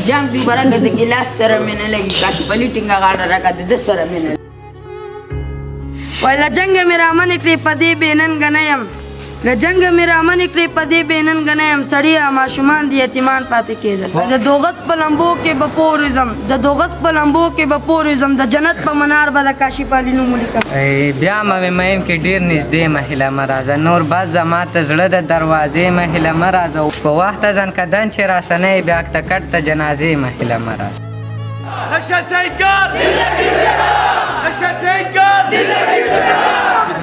جام دی برکت د ګلاس سره مې نه لګي کاشي پلی ټینګه غاړه راکړه د سره مې نه وای له جنګ مې رامنې کړې په دې بې ننګه نه یم له جنګ مې رامنې کړې په دې بې ننګه نه یم سړیه ماشومان د یتیمان پاتې کېدل د دوغس په لمبو کې به پورېزم د دوغس په لمبو کې به پورېزم د جنت په منار به د کاشي پالي نوم ولیکم بیا مې میم کې ډېر نږدې مهله مه راځه نور بس زما ته زړه د دروازې مهله مه راځه په وخته ځنکدن چې راسنی بیا ټکټ ته جنازې مهله مه راځه نشه سیکر نشه سیکر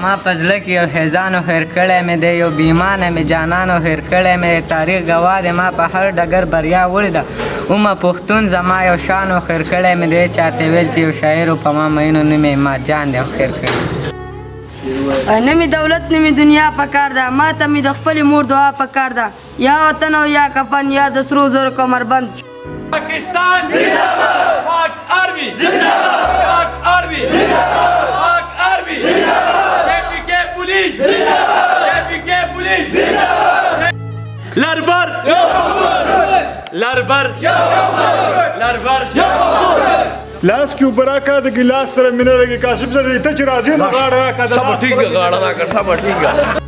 ما په زړه کې یو حیزانو هیر کړی مې دی یو بیمانه مې جانانو هیر کړی مې تاریخ ګواه دی ما په هر ډګر بریا وړې ده اومه پښتون زما یو شانو خیر کړی مې دی چاته ویل چې یو شاعرو په ما مینو نوم یې ما جان دی خیر کړی نه مې دولت نه مې دنیا پکار ده ما ته مې د خپلې مور دعا پکار ده یا وطن او یا کفن یا د سرو زرو کمربند پاکستان زندہ باد پاک آرمی زندہ باد پاک آرمی زندہ باد پاک آرمی زندہ باد کے پولیس زندہ باد کے پولیس زندہ باد لربر لربر لربر لاس کې وبراکا د ګلاس سره مینه لګي کاشف سره ته چې راځي نو غاړه راکا سب ٹھیک ہے غاړه راکا سب ٹھیک ہے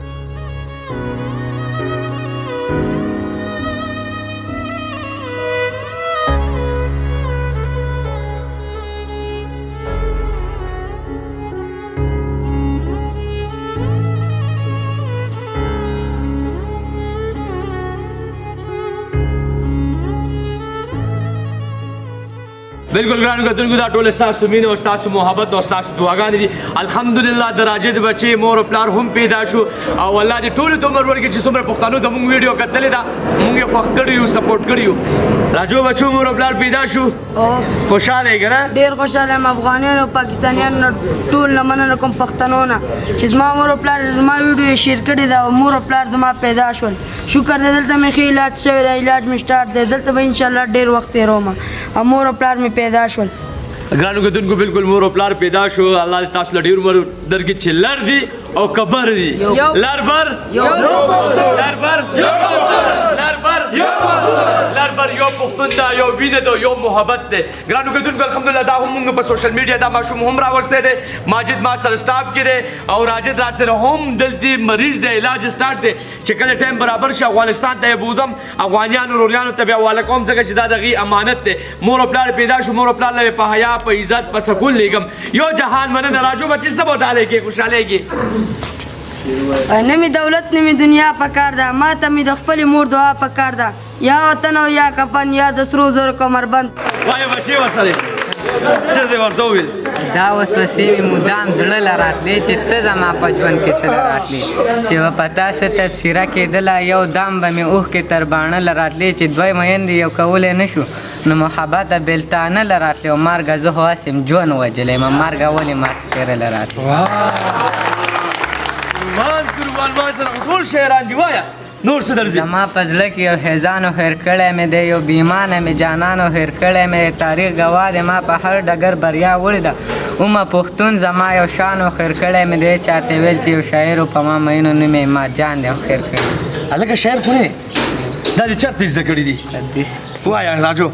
बिल्कुल ग्रांड कतुन دا ټول ستاسو مینه او ستاسو محبت او ستاسو دعاګانې دي الحمدلله د راجد بچي مور او پلار هم پیدا شو او الله دې ټول عمر ورکړي چې څومره پښتنو زموږ ویډیو کتلې دا موږ یې خوښ کړی یو سپورټ کړی یو راجو بچو مور او پلار پیدا شو خوشاله یې کنه ډېر خوشاله یم افغانان او پاکستانیان ټول نه مننه کوم پښتنو نه چې زما مور او پلار زما ویډیو شیر کړی دا او مور او پلار زما پیدا شول شکر دې دلته مې ښه علاج شوی دی علاج مې سټارټ دی دلته به انشاءالله ډېر وخت تېروم او مور او پلار مې پیدا شول ګرانو کتونکو بالکل مور او پلار پیدا شو الله دې تاسو له ډېر عمر درکړي چې لر دي او کبر دي لربر لربر لربر لربر یو پښتون دا یو وینه دا یو محبت دی ګرانو کتونکو الحمدلله دا هم موږ په سوشل میډیا دا ماشوم هم راوستی دی ماجد ما سره سټاف کې دی او راجد را سره هم دلته مریض دی علاج سټارټ دی چې کله ټایم برابر شي افغانستان ته یې بوځم افغانیانو روریانو ته بیا حواله کوم ځکه چې دا د هغې امانت دی مور او پلار پیدا شو مور او پلار له په حیا په عزت په سکون لیږم یو جهان مننه راجو بچي څه به ډالۍ کې خوشحاله کې نه مې دولت نه مې دنیا پکار ده ما ته مې د خپلې مور دعا پکار ده یا وطن او یا کفن یا د سرو زرو کمربند وایه بچې ورسره څه دې ورته وویل دا وسوسې مې مدام زړه له راتلې چې ته زما په ژوند کې سره راتلې چې به په تاسو تبصره کېدله یو دم به مې اوښکې تر باڼه له راتلې چې دوی میندې یو کولی نه شو نو محبته بېلتانه له راتلې او مرګه زه خو هسې م ژوند وجلی یم مرګه ولې ما سپېره له راتلې قربان ما سره ټول شاعران دي وایه نور څه درځي زما په زړه کې یو حیزانو هیر کړی مې دی یو بیمانه مې جانانو هیر کړی مې تاریخ ګواه دی ما په هر ډګر بریا وړې ده اومه پښتون زما یو شانو خیر کړی مې دی چاته ویل چې یو شاعرو په ما مینو نوم یې ما جان دی خیر کړی هلکه شاعر خو نه دا دې چېرته زده کړي دي وایه راجو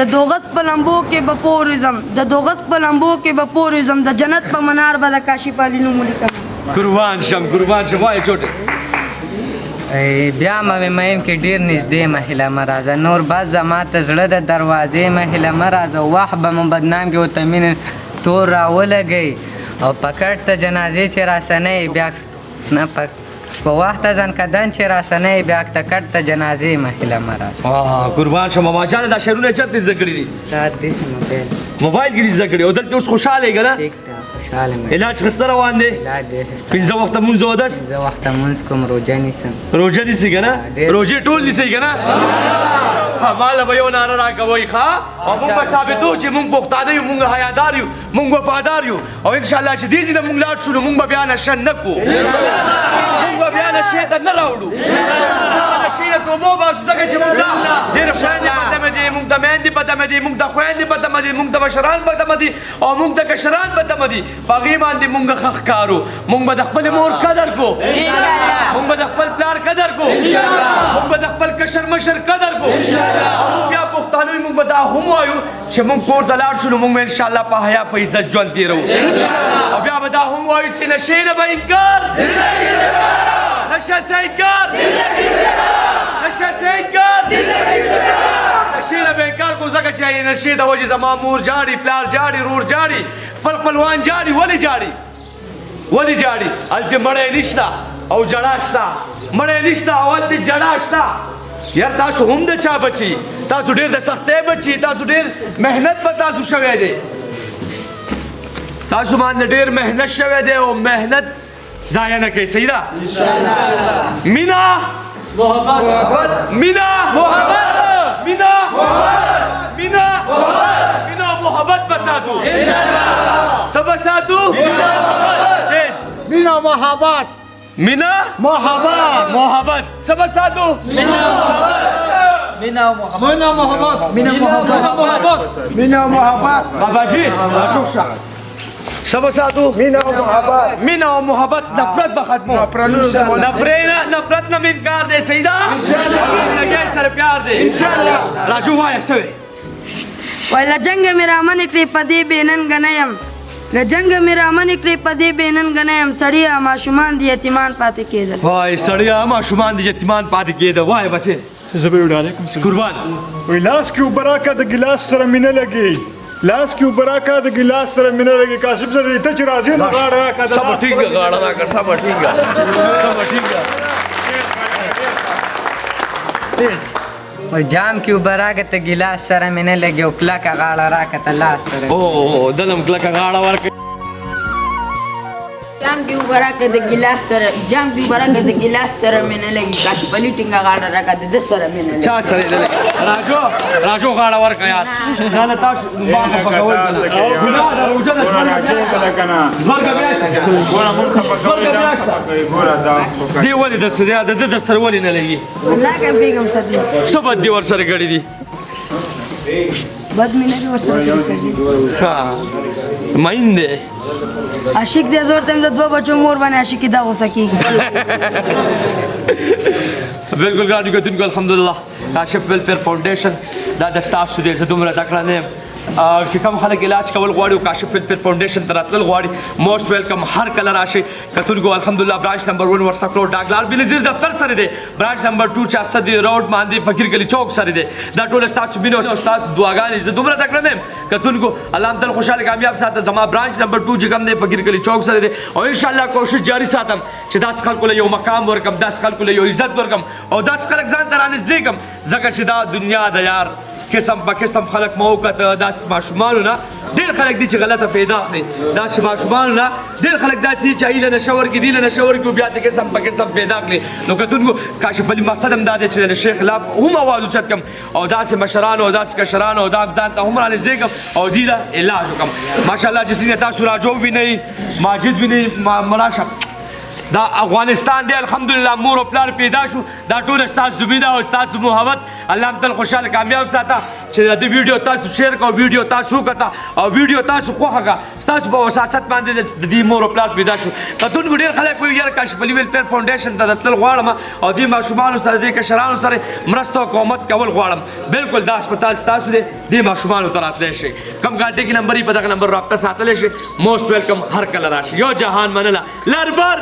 د دوغس په لمبو کې به پورېزم د دوغس په لمبو کې به پورېزم د جنت په منار به د کاشي پالي نوم ولیکم قربان شم وایه چوټې بیا مې میم کې ډېر نږدې مهله مه راځه نور بس زما ته زړه د دروازې مهله مه راځه وخت به مو بدنام کې ورته مینې تور راولګئ او په کټ ته جنازې چې راسنی بیا نه په وخته ځنکدن چې راسنی بیا ټکټ ته جنازې مهله مه راځه قربان شم ماما جانه دا شعرونه چېرته زده کړي دي دا داسې موبایل کې دي زده کړي او دلته اوس خوشحاله یې که نه ټیک ده خوشحاله مې علاج ښه روان دی علاج ډېر ښه پنځه وخته مونځ اودس زه وخته مونځ کوم روژه نیسم روژه نیسي که نه روژې ټول نیسئ که نه ماله به یو ناره راکوئ ښه او مونږ به ثابتو چې مونږ پښتانه یو مونږ حیادار یو مونږ وفادار یو او انشاءالله چې دې ځینه مونږ لاړ شو نو مونږ به بیا نشه نه کوو مونږ به بیا نشې ته نه راوړو نشي له توبو باسو دغه چې موږ ډېر خويندې پته مې دي موږ د میندې پته مې دي موږ د خويندې پته مې دي موږ د مشران پته مې دي او موږ د کشران پته مې دي باغې باندې موږ خخ کارو موږ به د خپل مور قدر کو موږ به د خپل پلار قدر کو موږ به د خپل کشر مشر قدر کو او موږ بیا پښتانه موږ به دا هم وایو چې موږ کور ته لاړ شو نو موږ ان شاء الله په حیا په عزت ژوند تیرو او بیا به دا هم وایو چې نشې نه به انکار نشه سے انکار نشه سے انکار نشې نه به انکار کو ځکه چې نشې د وجې زما مور جاړي پلار جاړي رور جاړي خپل خپلوان جاړي ولې جاړي هلته مړی نشته او جړا شته مړی نشته او هلته جړا شته یار تاسو هم د چا بچي تاسو ډېر د سختۍ بچي تاسو ډېر محنت به تاسو شوی دی تاسو باندې ډېر محنت شوی دی او محنت ضایع نه کوي صحیح ده مینا محبت مینا محبت مینا مینا مینا محبت بساتو سب بساتو مینا محبت مینا محبت سب بساتو مینا محبت بابا جی سب ساتو مینا و محبت نفرت بختمو نفرت نہ انکار دے سیدہ لگے سر پیار دے راجو وای سوي ویلا جنگ میرا من کړی پدی بینن غنیم له جنگ میرا من کړی پدی بینن غنیم سړیا ماشومان دی یتیمان پاتې کېدل وای سړیا ماشومان دی یتیمان پاتې کېدل وای بچي زبر علیکم قربان وی لاس کې وبراکه د ګلاس سره مینه لګي لاس کې وبراکه د ګلاس سره مینه لګي کاشف زه ته چې راځي نو غاړه راکړه سب ٹھیک ہے غاړه راکړه سب ٹھیک ہے او جام کې وبراکه ته ګلاس سره مې نه لګي او کلکه غاړه راکه ته لاس سره او دلم کلکه غاړه ورکړه جام کې وبراکه د ګلاس سره مې نه لګي کاش پلی ټینګه غاړه راکړه د سره مې نه لګي چا سره دل راجو غاړه ورکړه یار نه تاسو ما په پکول ګناه ده روزه ده دی ولې د سره ولې نه لګي الله کې بیگم سره سبد دی ور سره غړي دي بد مې نه ورسره ها ماینده عاشق دې زور تم د دوه بچو مور باندې عاشقي دا غوسه کیږي بالکل ګاډي کوتونکو الحمدلله کاشف ویلفیر فاونډیشن دا د تاسو دې زه دومره تکړه نه یم چې کوم خلک علاج کول غواړي او کاشف ویلفیر فاونډیشن ته راتلل غواړي موسټ ویلکم هر کله راشي کتونکو الحمدلله برانچ نمبر 1 ورسک روډ ډاګلال بنظیر دفتر سره دی برانچ نمبر 2 400 روډ باندې فقیر گلی چوک سره دی دا ټول تاسو بینو او تاسو دعاګانې زه دومره تکړه نه یم کتونکو الله تعالی خوشاله کامیاب ساته زما برانچ نمبر 2 چې کوم دی فقیر گلی چوک سره دی او ان شاء الله کوشش جاری ساتم چې داس خلکو له یو مقام ورکم داس خلکو له یو عزت ورکم او داس خلک ځان ترانه زیګم زکه چې دا دنیا د یار قسم په قسم خلک موقت داس ماشومانو نه ډېر خلک دي چې غلطه پیدا اخلي داس ماشومانو نه ډېر خلک داسې چې ایله نشور کې دی له نشور کې بیا د قسم په قسم پیدا اخلي نو کتونکو کاشف علي مقصد هم دا دی چې د شیخ خلاف هم आवाज اوچت کم او داسې مشرانو او داسې کشرانو او دا ځان ته هم رانه زیږم او دې دا علاج وکم ماشاءالله چې څنګه تاسو راجو وینئ ماجد وینئ مراشه دا افغانستان دی الحمدلله مور او پلار پیدا شو دا ټول ستاسو زمینه او ستاسو محبت الله تعالی خوشاله کامیاب ساته چې دا ویډیو تاسو شیر کو ویډیو تاسو وکړه او ویډیو تاسو خوښه تاسو په وساست باندې د دې مور او پلار پیدا شو کتون ډیر خلک ویل یار کاشف علي ویلفیر فاونډیشن ته تل غواړم او دې ماشومانو سره د کشرانو سره مرسته او کومت کول غواړم بالکل دا هسپتال تاسو دې ماشومانو ته راتلی شي کم ګاډي کې نمبر په دغه نمبر رابطه ساتلی شي موسټ ویلکم هر کله راشي یو جهان منله لربر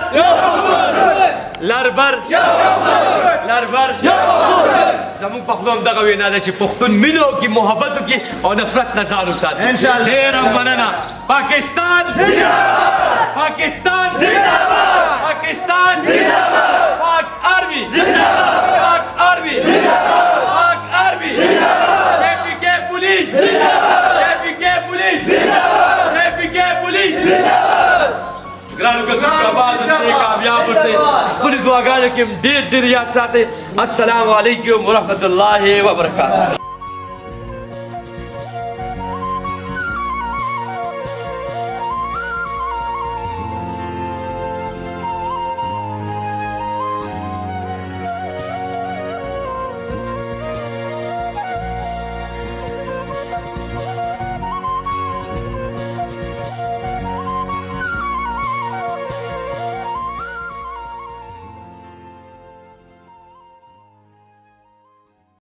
زمون پخلوم دغه وینا ده چې پښتون مینو کې محبت کې او نفرت نه ځان وساتي ان شاء الله ډېر مننه پاکستان زنده‌باد پاکستان زنده‌باد پاکستان زنده‌باد پاک آرمی زنده‌باد پاک آرمی زنده‌باد پاک آرمی زنده‌باد اپیکے پولیس زنده‌باد اپیکے پولیس زنده‌باد اپیکے پولیس زنده‌باد ګرانو کتونکو آباد اوسئ کامیاب اوسئ خپلې دعاګانو کې ډېر ډېر یاد ساتئ السلام علیکم ورحمت الله وبرکاته